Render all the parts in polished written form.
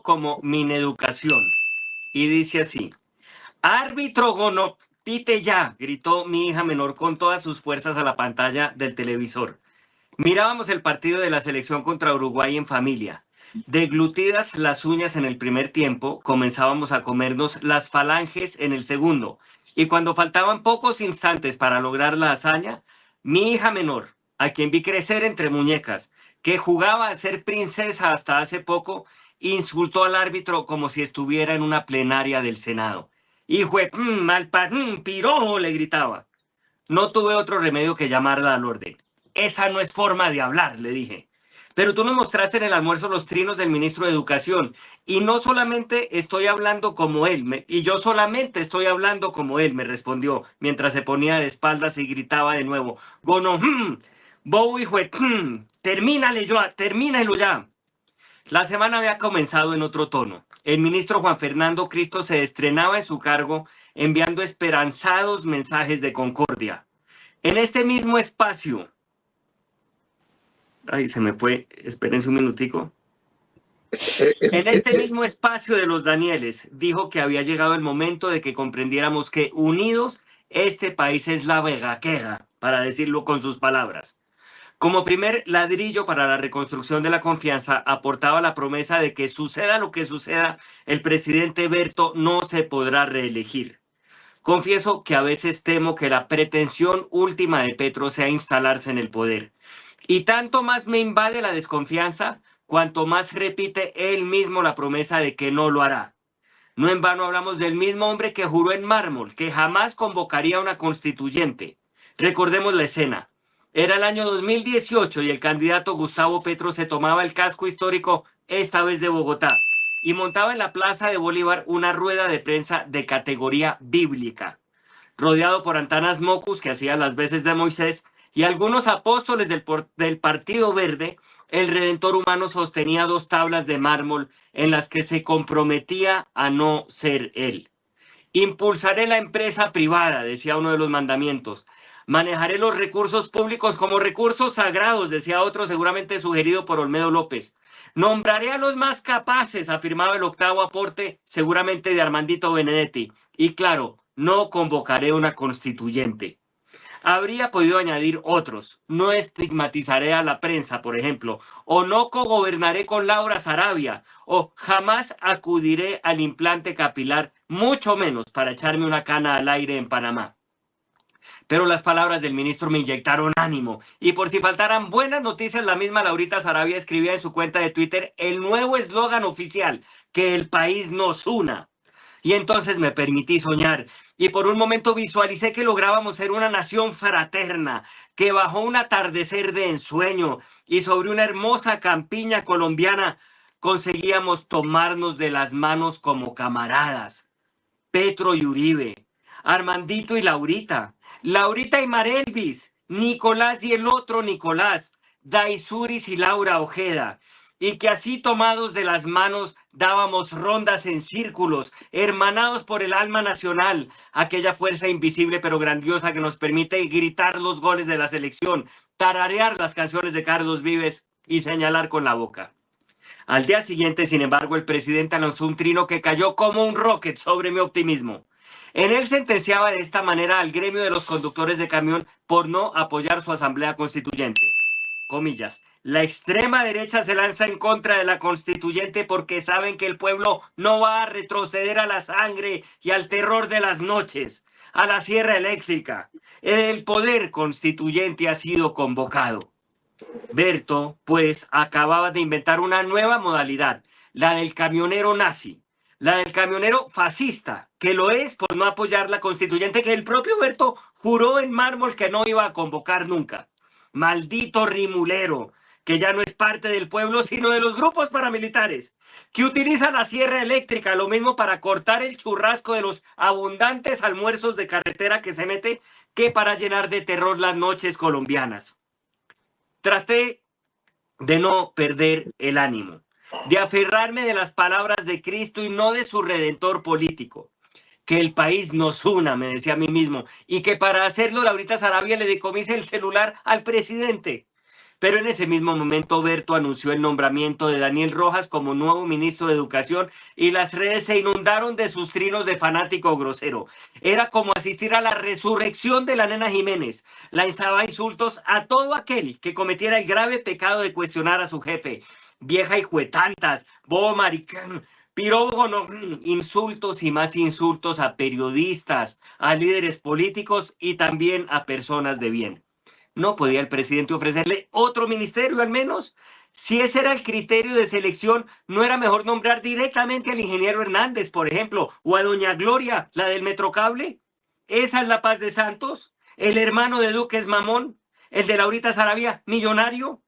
titulado como Mineducación y dice así: Árbitro Gono, pite ya, gritó mi hija menor con todas sus fuerzas a la pantalla del televisor. Mirábamos el partido de la selección contra Uruguay en familia. Deglutidas las uñas en el primer tiempo, comenzábamos a comernos las falanges en el segundo. Y cuando faltaban pocos instantes para lograr la hazaña, mi hija menor, a quien vi crecer entre muñecas, que jugaba a ser princesa hasta hace poco, insultó al árbitro como si estuviera en una plenaria del Senado. ¡Hijo de pirojo! Le gritaba. No tuve otro remedio que llamarla al orden. Esa no es forma de hablar, le dije. Pero tú me mostraste en el almuerzo los trinos del ministro de Educación y no solamente estoy hablando como él, y yo solamente estoy hablando como él, me respondió mientras se ponía de espaldas y gritaba de nuevo. Gono, bobo hijo de, termínalo ya. La semana había comenzado en otro tono. El ministro Juan Fernando Cristo se estrenaba en su cargo enviando esperanzados mensajes de concordia. En este mismo espacio... Ay, se me fue. Espérense un minutico. En este mismo espacio de los Danieles, dijo que había llegado el momento de que comprendiéramos que unidos este país es la vegaquera, para decirlo con sus palabras. Como primer ladrillo para la reconstrucción de la confianza, aportaba la promesa de que suceda lo que suceda, el presidente Berto no se podrá reelegir. Confieso que a veces temo que la pretensión última de Petro sea instalarse en el poder. Y tanto más me invade la desconfianza, cuanto más repite él mismo la promesa de que no lo hará. No en vano hablamos del mismo hombre que juró en mármol que jamás convocaría una constituyente. Recordemos la escena. Era el año 2018 y el candidato Gustavo Petro se tomaba el casco histórico, esta vez de Bogotá, y montaba en la Plaza de Bolívar una rueda de prensa de categoría bíblica. Rodeado por Antanas Mocus, que hacía las veces de Moisés, y algunos apóstoles del Partido Verde, el Redentor humano sostenía 2 tablas de mármol en las que se comprometía a no ser él. Impulsaré la empresa privada, decía uno de los mandamientos. Manejaré los recursos públicos como recursos sagrados, decía otro, seguramente sugerido por Olmedo López. Nombraré a los más capaces, afirmaba el 8º aporte, seguramente de Armandito Benedetti. Y claro, no convocaré una constituyente. Habría podido añadir otros. No estigmatizaré a la prensa, por ejemplo, o no cogobernaré con Laura Sarabia, o jamás acudiré al implante capilar, mucho menos para echarme una cana al aire en Panamá. Pero las palabras del ministro me inyectaron ánimo, y por si faltaran buenas noticias, la misma Laurita Sarabia escribía en su cuenta de Twitter el nuevo eslogan oficial: que el país nos una. Y entonces me permití soñar, y por un momento visualicé que lográbamos ser una nación fraterna, que bajo un atardecer de ensueño y sobre una hermosa campiña colombiana conseguíamos tomarnos de las manos como camaradas. Petro y Uribe, Armandito y Laurita, Laurita y Marelvis, Nicolás y el otro Nicolás, Daisuris y Laura Ojeda, y que así tomados de las manos dábamos rondas en círculos, hermanados por el alma nacional, aquella fuerza invisible pero grandiosa que nos permite gritar los goles de la selección, tararear las canciones de Carlos Vives y señalar con la boca. Al día siguiente, sin embargo, el presidente lanzó un trino que cayó como un rocket sobre mi optimismo. En él sentenciaba de esta manera al gremio de los conductores de camión por no apoyar su asamblea constituyente. Comillas. La extrema derecha se lanza en contra de la constituyente porque saben que el pueblo no va a retroceder a la sangre y al terror de las noches, a la sierra eléctrica. El poder constituyente ha sido convocado. Berto, pues, acababa de inventar una nueva modalidad, la del camionero nazi, la del camionero fascista, que lo es por no apoyar la constituyente que el propio Berto juró en mármol que no iba a convocar nunca. Maldito rimulero, que ya no es parte del pueblo, sino de los grupos paramilitares, que utiliza la sierra eléctrica, lo mismo para cortar el churrasco de los abundantes almuerzos de carretera que se mete, que para llenar de terror las noches colombianas. Traté de no perder el ánimo, de aferrarme de las palabras de Cristo y no de su redentor político. Que el país nos una, me decía a mí mismo, y que para hacerlo Laurita Sarabia le decomise el celular al presidente. Pero en ese mismo momento Berto anunció el nombramiento de Daniel Rojas como nuevo ministro de Educación y las redes se inundaron de sus trinos de fanático grosero. Era como asistir a la resurrección de la nena Jiménez. Lanzaba insultos a todo aquel que cometiera el grave pecado de cuestionar a su jefe. Vieja hijuetantas, bobo maricán, pirobo, no, insultos y más insultos a periodistas, a líderes políticos y también a personas de bien. ¿No podía el presidente ofrecerle otro ministerio al menos? Si ese era el criterio de selección, ¿no era mejor nombrar directamente al ingeniero Hernández, por ejemplo, o a doña Gloria, la del Metrocable? ¿Esa es la paz de Santos? ¿El hermano de Duque es mamón? ¿El de Laurita Sarabia, millonario?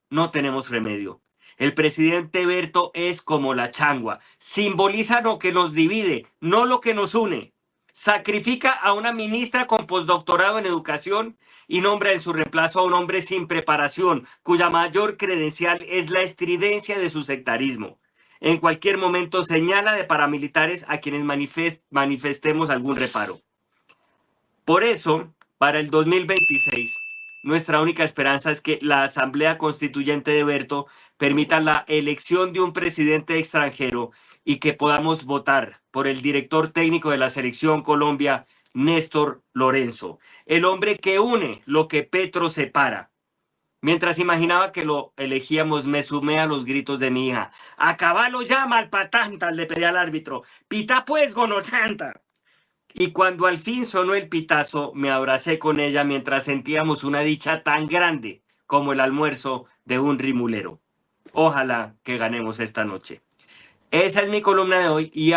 No tenemos remedio. El presidente Berto es como la changua. Simboliza lo que nos divide, no lo que nos une. Sacrifica a una ministra con postdoctorado en educación y nombra en su reemplazo a un hombre sin preparación, cuya mayor credencial es la estridencia de su sectarismo. En cualquier momento señala de paramilitares a quienes manifestemos algún reparo. Por eso, para el 2026, nuestra única esperanza es que la Asamblea Constituyente de Berto permita la elección de un presidente extranjero y que podamos votar por el director técnico de la Selección Colombia, Néstor Lorenzo, el hombre que une lo que Petro separa. Mientras imaginaba que lo elegíamos, me sumé a los gritos de mi hija. ¡Acabalo ya, malpatanta! Le pedí al árbitro. ¡Pita pues, gonotanta! Y cuando al fin sonó el pitazo, me abracé con ella mientras sentíamos una dicha tan grande como el almuerzo de un rimulero. Ojalá que ganemos esta noche. Esa es mi columna de hoy y